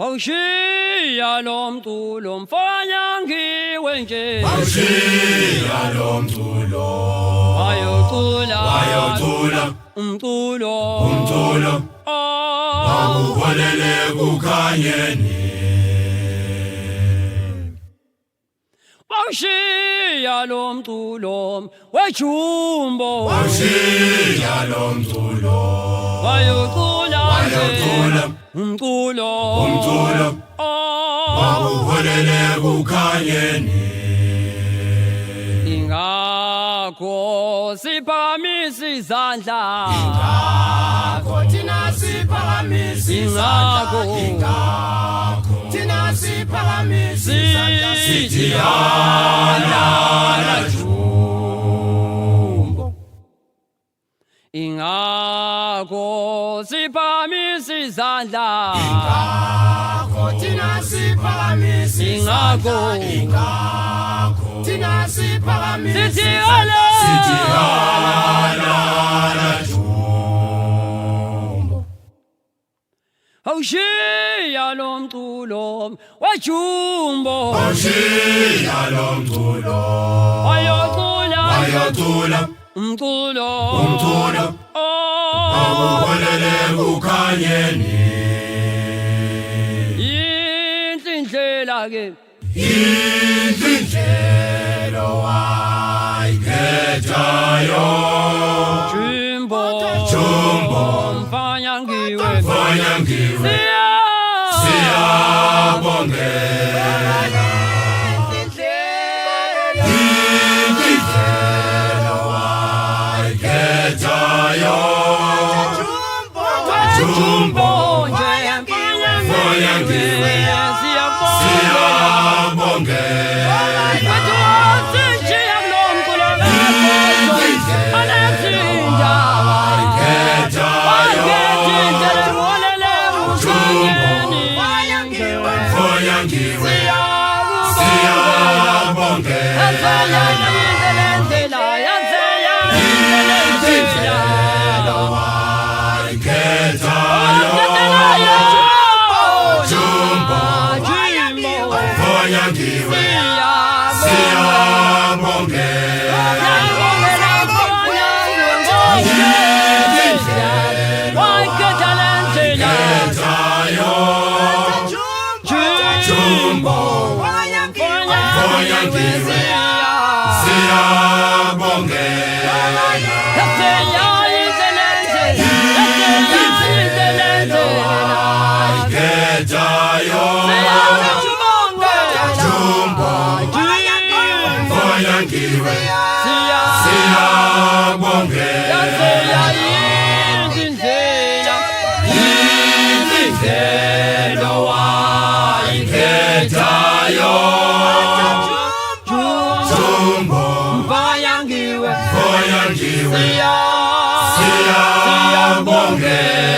Omashiya lo mculo mfanya ngiwe nje. Omashiya lo mculo wayocula umculo awuholele kukhanyeni. Omashiya lo mculo wejumbo. Omashiya lo mculo wayocula umculo awuholele kukhanyeni. Ingakho siphakamisa izandla, Ingakho thina siphakamisa izandla, ingakho thina siphakamisa izandla, sithi halala jumbo. Ingakho siphakamisa izandla, ingakho thina siphakamisa izandla, ingakho thina siphakamisa sithi halala jumbo. Omashiya lo mculo wejumbo. Omashiya lo mculo wayocula umculo umculo awuholele kukhanyeni. Indlela ke indlela wayikhethayo, jumbo mfanya ngiwe siyabongela. Indlela wayikhethayo, jumbo mfanya ngiwe siyabongela. Siyabongela.